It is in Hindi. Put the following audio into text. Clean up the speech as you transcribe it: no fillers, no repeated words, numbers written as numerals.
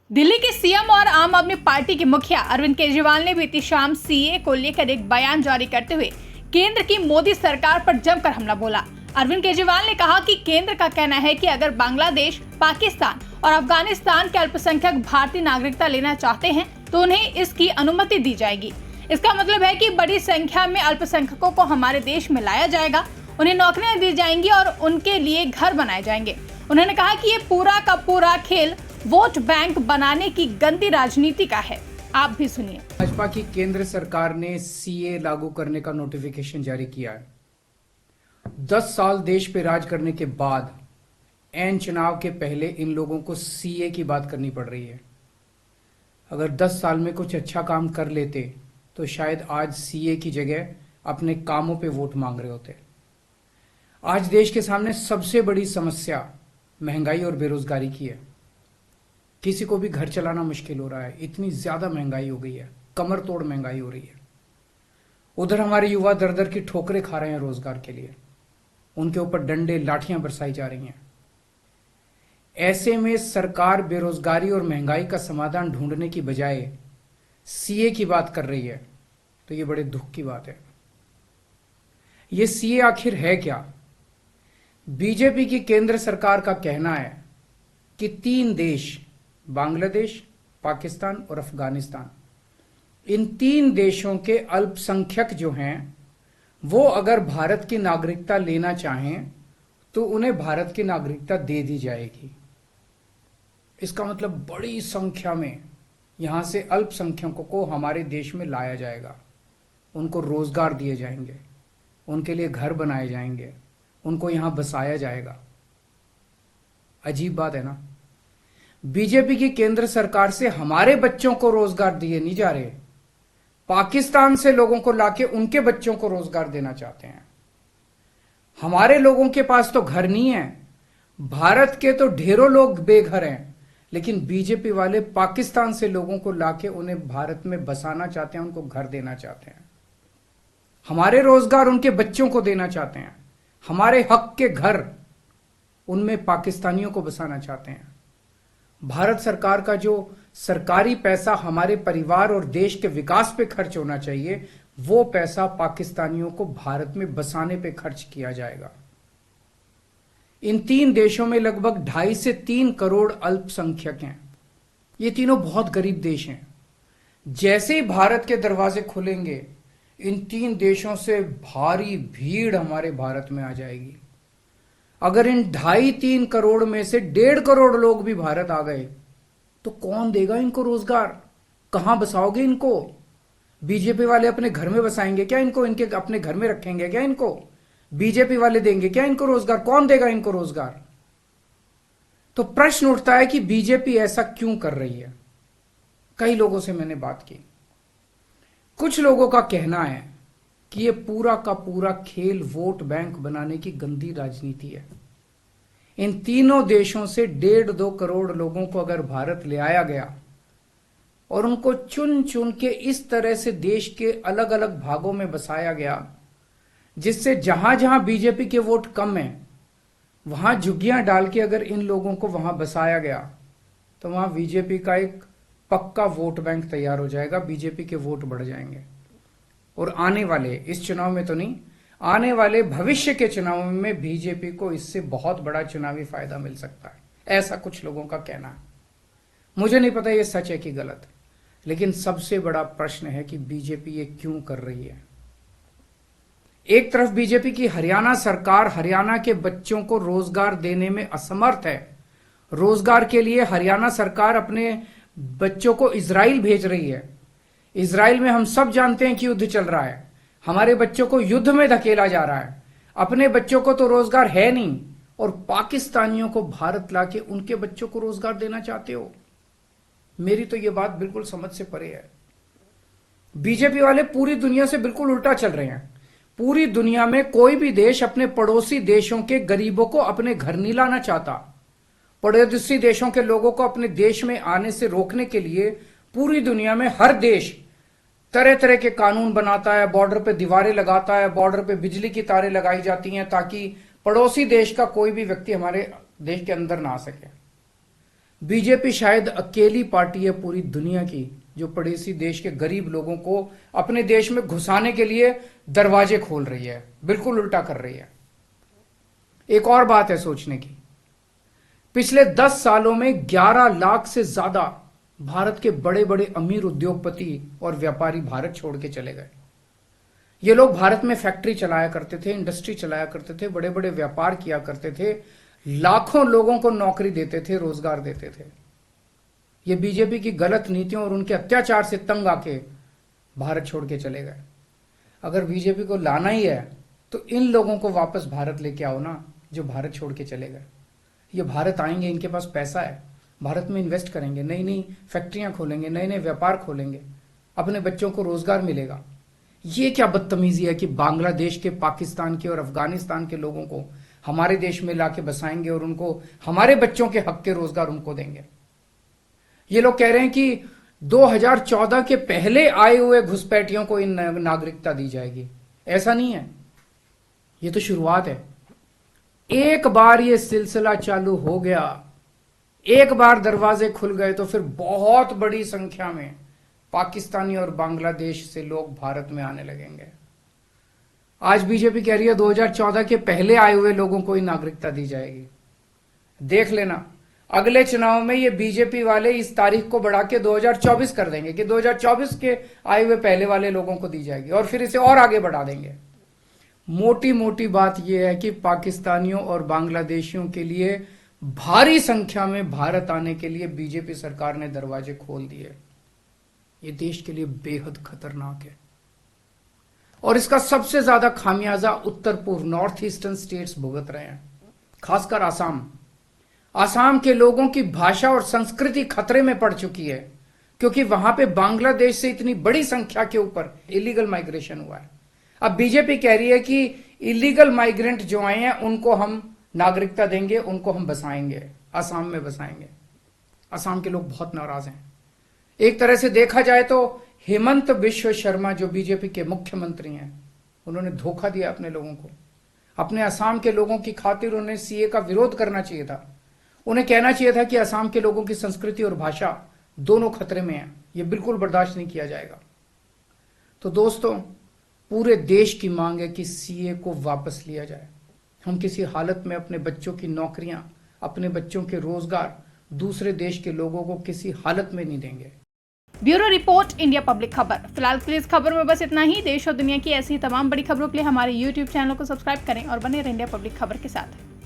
दिल्ली के सीएम और आम आदमी पार्टी के मुखिया अरविंद केजरीवाल ने बीती शाम सीए को लेकर एक बयान जारी करते हुए केंद्र की मोदी सरकार पर जमकर हमला बोला। अरविंद केजरीवाल ने कहा कि केंद्र का कहना है कि अगर बांग्लादेश, पाकिस्तान और अफगानिस्तान के अल्पसंख्यक भारतीय नागरिकता लेना चाहते हैं तो उन्हें इसकी अनुमति दी जाएगी। इसका मतलब है कि बड़ी संख्या में अल्पसंख्यकों को हमारे देश में लाया जाएगा, उन्हें नौकरियां दी जाएंगी और उनके लिए घर बनाए जाएंगे। उन्होंने कहा कि ये पूरा का पूरा खेल वोट बैंक बनाने की गंदी राजनीति का है। आप भी सुनिए। भाजपा की केंद्र सरकार ने सीए लागू करने का नोटिफिकेशन जारी किया है। 10 साल देश पे राज करने के बाद ऐन चुनाव के पहले इन लोगों को सीए की बात करनी पड़ रही है। अगर 10 साल में कुछ अच्छा काम कर लेते तो शायद आज सीए की जगह अपने कामों पे वोट मांग रहे होते। आज देश के सामने सबसे बड़ी समस्या महंगाई और बेरोजगारी की है। किसी को भी घर चलाना मुश्किल हो रहा है, इतनी ज्यादा महंगाई हो गई है, कमर तोड़ महंगाई हो रही है। उधर हमारे युवा दर दर की ठोकरें खा रहे हैं रोजगार के लिए, उनके ऊपर डंडे लाठियां बरसाई जा रही हैं। ऐसे में सरकार बेरोजगारी और महंगाई का समाधान ढूंढने की बजाय सीए की बात कर रही है, तो ये बड़े दुख की बात है। ये सीए आखिर है क्या? बीजेपी की केंद्र सरकार का कहना है कि 3 देश, बांग्लादेश, पाकिस्तान और अफगानिस्तान, इन 3 देशों के अल्पसंख्यक जो हैं वो अगर भारत की नागरिकता लेना चाहें तो उन्हें भारत की नागरिकता दे दी जाएगी। इसका मतलब बड़ी संख्या में यहां से अल्पसंख्यकों को हमारे देश में लाया जाएगा, उनको रोजगार दिए जाएंगे, उनके लिए घर बनाए जाएंगे, उनको यहां बसाया जाएगा। अजीब बात है ना। बीजेपी की केंद्र सरकार से हमारे बच्चों को रोजगार दिए नहीं जा रहे, पाकिस्तान से लोगों को लाके उनके बच्चों को रोजगार देना चाहते हैं। हमारे लोगों के पास तो घर नहीं है, भारत के तो ढेरों लोग बेघर हैं, लेकिन बीजेपी वाले पाकिस्तान से लोगों को लाके उन्हें भारत में बसाना चाहते हैं, उनको घर देना चाहते हैं। हमारे रोजगार उनके बच्चों को देना चाहते हैं, हमारे हक के घर उनमें पाकिस्तानियों को बसाना चाहते हैं। भारत सरकार का जो सरकारी पैसा हमारे परिवार और देश के विकास पे खर्च होना चाहिए, वो पैसा पाकिस्तानियों को भारत में बसाने पे खर्च किया जाएगा। इन 3 देशों में लगभग 2.5 से 3 करोड़ अल्पसंख्यक हैं। ये तीनों बहुत गरीब देश हैं। जैसे ही भारत के दरवाजे खुलेंगे, इन 3 देशों से भारी भीड़ हमारे भारत में आ जाएगी। अगर इन 2.5-3 करोड़ में से 1.5 करोड़ लोग भी भारत आ गए तो कौन देगा इनको रोजगार? कहां बसाओगे इनको? बीजेपी वाले अपने घर में बसाएंगे क्या इनको? इनके अपने घर में रखेंगे क्या इनको? बीजेपी वाले देंगे क्या इनको रोजगार? कौन देगा इनको रोजगार? तो प्रश्न उठता है कि बीजेपी ऐसा क्यों कर रही है। कई लोगों से मैंने बात की, कुछ लोगों का कहना है कि ये पूरा का पूरा खेल वोट बैंक बनाने की गंदी राजनीति है। इन तीनों देशों से 1.5-2 करोड़ लोगों को अगर भारत ले आया गया और उनको चुन चुन के इस तरह से देश के अलग अलग भागों में बसाया गया, जिससे जहां जहां बीजेपी के वोट कम है वहां झुग्गियां डाल के अगर इन लोगों को वहां बसाया गया तो वहां बीजेपी का एक पक्का वोट बैंक तैयार हो जाएगा, बीजेपी के वोट बढ़ जाएंगे। और आने वाले इस चुनाव में तो नहीं, आने वाले भविष्य के चुनाव में बीजेपी को इससे बहुत बड़ा चुनावी फायदा मिल सकता है, ऐसा कुछ लोगों का कहना है। मुझे नहीं पता ये सच है कि गलत, लेकिन सबसे बड़ा प्रश्न है कि बीजेपी ये क्यों कर रही है। एक तरफ बीजेपी की हरियाणा सरकार हरियाणा के बच्चों को रोजगार देने में असमर्थ है। रोजगार के लिए हरियाणा सरकार अपने बच्चों को इजराइल भेज रही है। इजराइल में हम सब जानते हैं कि युद्ध चल रहा है, हमारे बच्चों को युद्ध में धकेला जा रहा है। अपने बच्चों को तो रोजगार है नहीं और पाकिस्तानियों को भारत लाके उनके बच्चों को रोजगार देना चाहते हो। मेरी तो यह बात बिल्कुल समझ से परे है। बीजेपी वाले पूरी दुनिया से बिल्कुल उल्टा चल रहे हैं। पूरी दुनिया में कोई भी देश अपने पड़ोसी देशों के गरीबों को अपने घर नहीं लाना चाहता। पड़ोसी देशों के लोगों को अपने देश में आने से रोकने के लिए पूरी दुनिया में हर देश तरह तरह के कानून बनाता है, बॉर्डर पे दीवारें लगाता है, बॉर्डर पे बिजली की तारें लगाई जाती हैं ताकि पड़ोसी देश का कोई भी व्यक्ति हमारे देश के अंदर ना आ सके। बीजेपी शायद अकेली पार्टी है पूरी दुनिया की जो पड़ोसी देश के गरीब लोगों को अपने देश में घुसाने के लिए दरवाजे खोल रही है, बिल्कुल उल्टा कर रही है। एक और बात है सोचने की, पिछले 10 सालों में 11 लाख से ज्यादा भारत के बड़े बड़े अमीर उद्योगपति और व्यापारी भारत छोड़ के चले गए। ये लोग भारत में फैक्ट्री चलाया करते थे, इंडस्ट्री चलाया करते थे, बड़े बड़े व्यापार किया करते थे, लाखों लोगों को नौकरी देते थे, रोजगार देते थे। ये बीजेपी की गलत नीतियों और उनके अत्याचार से तंग आके भारत छोड़ के चले गए। अगर बीजेपी को लाना ही है तो इन लोगों को वापस भारत लेके आओ ना, जो भारत छोड़ के चले गए। ये भारत आएंगे, इनके पास पैसा है, भारत में इन्वेस्ट करेंगे, नई नई फैक्ट्रियां खोलेंगे, नए नए व्यापार खोलेंगे, अपने बच्चों को रोजगार मिलेगा। ये क्या बदतमीजी है कि बांग्लादेश के, पाकिस्तान के और अफगानिस्तान के लोगों को हमारे देश में लाके बसाएंगे और उनको हमारे बच्चों के हक के रोजगार उनको देंगे। ये लोग कह रहे हैं कि 2014 के पहले आए हुए घुसपैठियों को इन नागरिकता दी जाएगी। ऐसा नहीं है, ये तो शुरुआत है। एक बार ये सिलसिला चालू हो गया, एक बार दरवाजे खुल गए तो फिर बहुत बड़ी संख्या में पाकिस्तानी और बांग्लादेश से लोग भारत में आने लगेंगे। आज बीजेपी कह रही है 2014 के पहले आए हुए लोगों को ही नागरिकता दी जाएगी। देख लेना, अगले चुनाव में ये बीजेपी वाले इस तारीख को बढ़ा के 2024 कर देंगे कि 2024 के आए हुए पहले वाले लोगों को दी जाएगी और फिर इसे और आगे बढ़ा देंगे। मोटी मोटी बात यह है कि पाकिस्तानियों और बांग्लादेशियों के लिए भारी संख्या में भारत आने के लिए बीजेपी सरकार ने दरवाजे खोल दिए। ये देश के लिए बेहद खतरनाक है और इसका सबसे ज्यादा खामियाजा उत्तर पूर्व नॉर्थ ईस्टर्न स्टेट्स भुगत रहे हैं, खासकर आसाम के लोगों की भाषा और संस्कृति खतरे में पड़ चुकी है क्योंकि वहां पे बांग्लादेश से इतनी बड़ी संख्या के ऊपर इलीगल माइग्रेशन हुआ है। अब बीजेपी कह रही है कि इलीगल माइग्रेंट जो आए हैं उनको हम नागरिकता देंगे, उनको हम बसाएंगे, आसाम में बसाएंगे। आसाम के लोग बहुत नाराज हैं। एक तरह से देखा जाए तो हेमंत बिश्व शर्मा जो बीजेपी के मुख्यमंत्री हैं, उन्होंने धोखा दिया अपने लोगों को। अपने असम के लोगों की खातिर उन्हें सीए का विरोध करना चाहिए था। उन्हें कहना चाहिए था कि असम के लोगों की संस्कृति और भाषा दोनों खतरे में है, यह बिल्कुल बर्दाश्त नहीं किया जाएगा। तो दोस्तों, पूरे देश की मांग है कि सीए को वापस लिया जाए। हम किसी हालत में अपने बच्चों की नौकरियां, अपने बच्चों के रोजगार दूसरे देश के लोगों को किसी हालत में नहीं देंगे। ब्यूरो रिपोर्ट, इंडिया पब्लिक खबर। फिलहाल के लिए इस खबर में बस इतना ही। देश और दुनिया की ऐसी तमाम बड़ी खबरों के लिए हमारे YouTube चैनल को सब्सक्राइब करें और बने रहें इंडिया पब्लिक खबर के साथ।